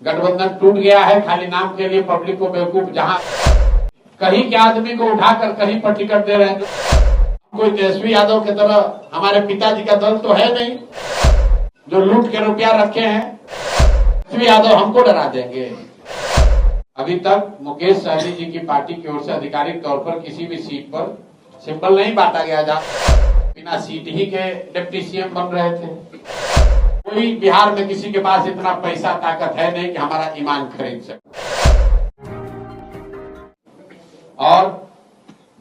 गठबंधन टूट गया है खाली नाम के लिए, पब्लिक को बेवकूफ, जहां कहीं के आदमी को उठाकर कहीं पर टिकट दे रहे हैं। कोई तेजस्वी यादव की तरह हमारे पिताजी का दल तो है नहीं जो लूट के रुपया रखे हैं। तेजस्वी यादव हमको डरा देंगे। अभी तक मुकेश सहनी जी की पार्टी की ओर से आधिकारिक तौर पर किसी भी सीट पर सिंबल नहीं बांटा गया, जहां बिना सीट ही के डिप्टी सीएम बन रहे थे। कोई बिहार में किसी के पास इतना पैसा ताकत है नहीं कि हमारा ईमान खरीद सके। और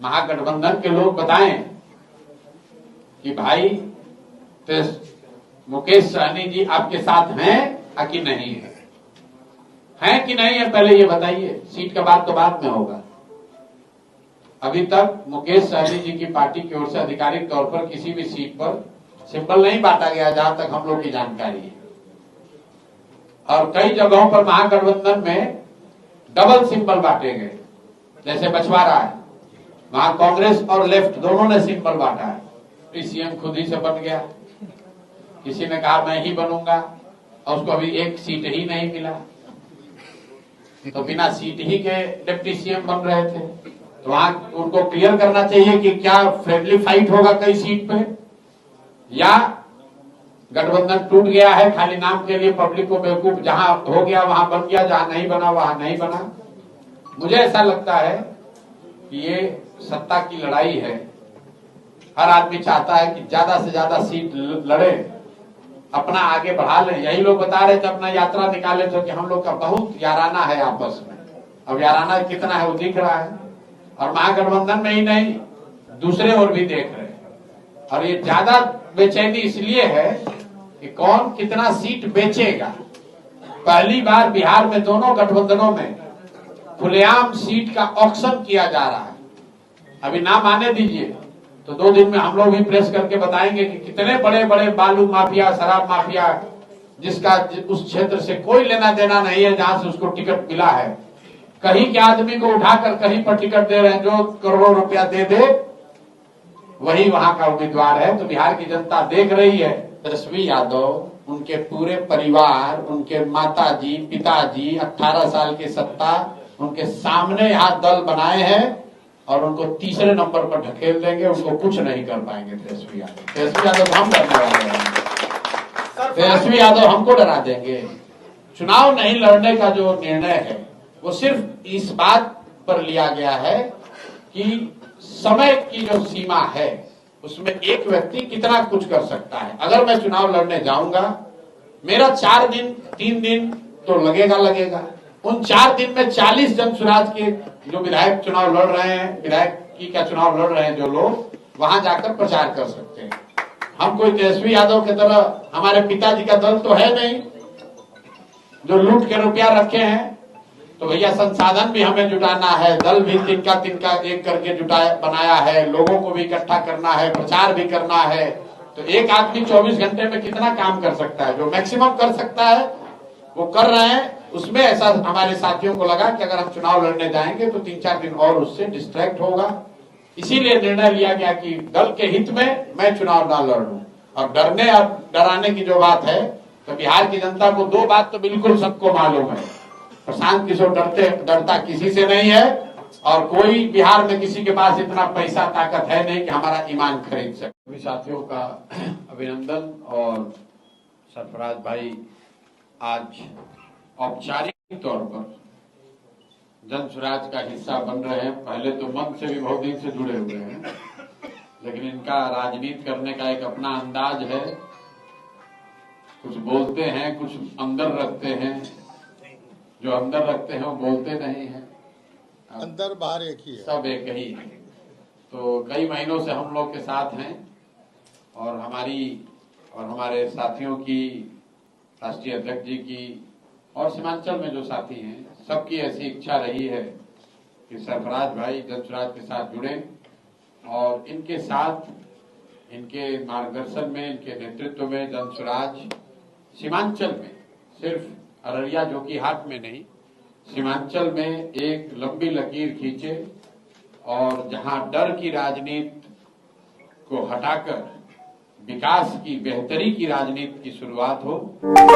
महागठबंधन के लोग बताएं कि भाई तो मुकेश सहनी जी आपके साथ हैं कि नहीं है कि नहीं है, पहले ये बताइए। सीट का बात तो बाद में होगा। अभी तक मुकेश सहनी जी की पार्टी की ओर से आधिकारिक तौर पर किसी भी सीट पर सिंबल नहीं बांटा गया, जहां तक हम लोग की जानकारी है। और कई जगहों पर महागठबंधन में डबल सिंबल बांटे गए, जैसे बछवाड़ा है, वहां कांग्रेस और लेफ्ट दोनों ने सिंबल बांटा है। सीएम खुद ही से बन गया, किसी ने कहा मैं ही बनूंगा और उसको अभी एक सीट ही नहीं मिला, तो बिना सीट ही के डिप्टी सीएम बन रहे थे। तो वहां उनको क्लियर करना चाहिए कि क्या फ्रेंडली फाइट होगा कई सीट पे, या गठबंधन टूट गया है खाली नाम के लिए, पब्लिक को बेवकूफ, जहां हो गया वहां बन गया, जहां नहीं बना वहां नहीं बना। मुझे ऐसा लगता है कि ये सत्ता की लड़ाई है। हर आदमी चाहता है कि ज्यादा से ज्यादा सीट लड़े, अपना आगे बढ़ा ले। यही लोग बता रहे थे, अपना यात्रा निकाले थे कि हम लोग का बहुत याराना है आपस में। अब याराना कितना है वो दिख रहा है, और महागठबंधन में ही नहीं दूसरे और भी देख रहे हैं। और ये ज्यादा बेचैनी इसलिए है कि कौन कितना सीट बेचेगा। पहली बार बिहार में दोनों गठबंधनों में खुलेआम सीट का ऑक्शन किया जा रहा है। अभी नाम आने दीजिए तो 2 दिन में हम लोग भी प्रेस करके बताएंगे कि कितने बड़े बड़े बालू माफिया, शराब माफिया, जिसका उस क्षेत्र से कोई लेना देना नहीं है, जहां से उसको टिकट मिला है, कहीं के आदमी को उठाकर कहीं पर टिकट दे रहे हैं। जो करोड़ों रुपया दे दे वही वहां का उम्मीदवार है। तो बिहार की जनता देख रही है। तेजस्वी यादव, उनके पूरे परिवार, उनके माताजी, पिताजी 18 साल की सत्ता उनके सामने यहाँ दल बनाए हैं और उनको तीसरे नंबर पर ढकेल देंगे। उनको कुछ नहीं कर पाएंगे तेजस्वी यादव। तेजस्वी यादव हम डरने वाले हैं। तेजस्वी यादव हमको डरा देंगे। चुनाव नहीं लड़ने का जो निर्णय है वो सिर्फ इस बात पर लिया गया है कि समय की जो सीमा है उसमें एक व्यक्ति कितना कुछ कर सकता है। अगर मैं चुनाव लड़ने जाऊंगा, मेरा 4 दिन 3 दिन तो लगेगा। उन 4 दिन में 40 जन स्वराज के जो विधायक चुनाव लड़ रहे हैं, विधायक की क्या चुनाव लड़ रहे हैं जो लोग, वहां जाकर प्रचार कर सकते हैं। हम कोई तेजस्वी यादव की तरह हमारे पिताजी का दल तो है नहीं जो लूट के रुपया रखे हैं। तो भैया संसाधन भी हमें जुटाना है, दल भी तिनका तिनका एक करके बनाया है, लोगों को भी इकट्ठा करना है, प्रचार भी करना है। तो एक आदमी 24 घंटे में कितना काम कर सकता है? जो मैक्सिमम कर सकता है वो कर रहे हैं। उसमें ऐसा हमारे साथियों को लगा कि अगर हम चुनाव लड़ने जाएंगे तो 3-4 दिन और उससे डिस्ट्रैक्ट होगा। इसीलिए निर्णय लिया गया कि दल के हित में मैं चुनाव ना लड़ूं। और डरने और डराने की जो बात है, तो बिहार की जनता को 2 बात तो बिल्कुल सबको मालूम है। प्रशांत किशोर डरता किसी से नहीं है, और कोई बिहार में किसी के पास इतना पैसा ताकत है नहीं कि हमारा ईमान खरीद सके। सभी साथियों का अभिनंदन। और सरफराज भाई आज औपचारिक तौर पर जन स्वराज का हिस्सा बन रहे हैं। पहले तो मन से भी बहुत दिन से जुड़े हुए हैं, लेकिन इनका राजनीति करने का एक अपना अंदाज है। कुछ बोलते हैं, कुछ अंदर रखते हैं। जो अंदर रखते हैं वो बोलते नहीं हैं, अंदर बाहर एक ही है, सब एक ही है। तो कई महीनों से हम लोग के साथ हैं, और हमारे साथियों की, राष्ट्रीय अध्यक्ष जी की और सीमांचल में जो साथी हैं, सबकी ऐसी इच्छा रही है कि सरफराज भाई जन स्वराज के साथ जुड़े, और इनके साथ, इनके मार्गदर्शन में, इनके नेतृत्व में जन स्वराज सीमांचल में, सिर्फ अररिया जोकीहाट में नहीं, सीमांचल में एक लंबी लकीर खींचे, और जहां डर की राजनीति को हटाकर विकास की, बेहतरी की राजनीति की शुरुआत हो।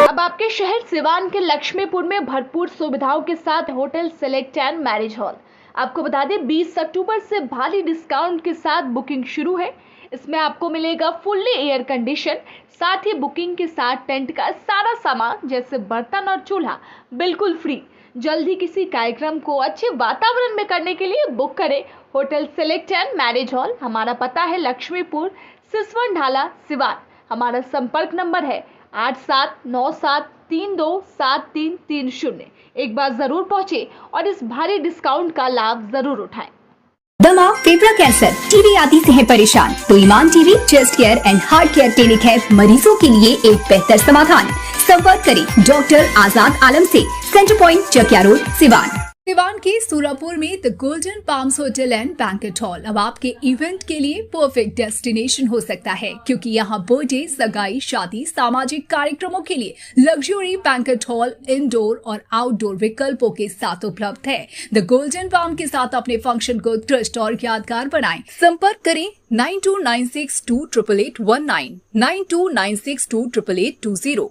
अब आपके शहर सिवान के लक्ष्मीपुर में भरपूर सुविधाओं के साथ hotel select and marriage hall. आपको बता दें 20 अक्टूबर से भारी डिस्काउंट के साथ बुकिंग शुरू है। इसमें आपको मिलेगा फुल्ली एयर कंडीशन, साथ ही बुकिंग के साथ टेंट का सारा सामान जैसे बर्तन और चूल्हा बिल्कुल फ्री। जल्द ही किसी कार्यक्रम को अच्छे वातावरण में करने के लिए बुक करें hotel select and marriage hall. हमारा पता है लक्ष्मीपुर, सिसवन ढाला, सिवान। हमारा संपर्क नंबर है 8797327330। एक बार जरूर पहुंचे और इस भारी डिस्काउंट का लाभ जरूर उठाएं। दमा, फेफड़ा कैंसर, टीबी आदि से है परेशान तो Iman TB chest care and heart care clinic है मरीजों के लिए एक बेहतर समाधान। संपर्क करें डॉक्टर आजाद आलम से, centre point, Chakiya road, Siwan. Siwan के सूरापुर में the golden palms hotel and banquet hall अब आपके इवेंट के लिए परफेक्ट डेस्टिनेशन हो सकता है, क्योंकि यहाँ बर्थडे, सगाई, शादी, सामाजिक कार्यक्रमों के लिए लग्जरी बैंक्वेट हॉल इंडोर और आउटडोर विकल्पों के साथ उपलब्ध है। द गोल्डन पाम के साथ अपने फंक्शन को उत्कृष्ट और यादगार बनाएं। संपर्क करें 9296288819, 9296288820।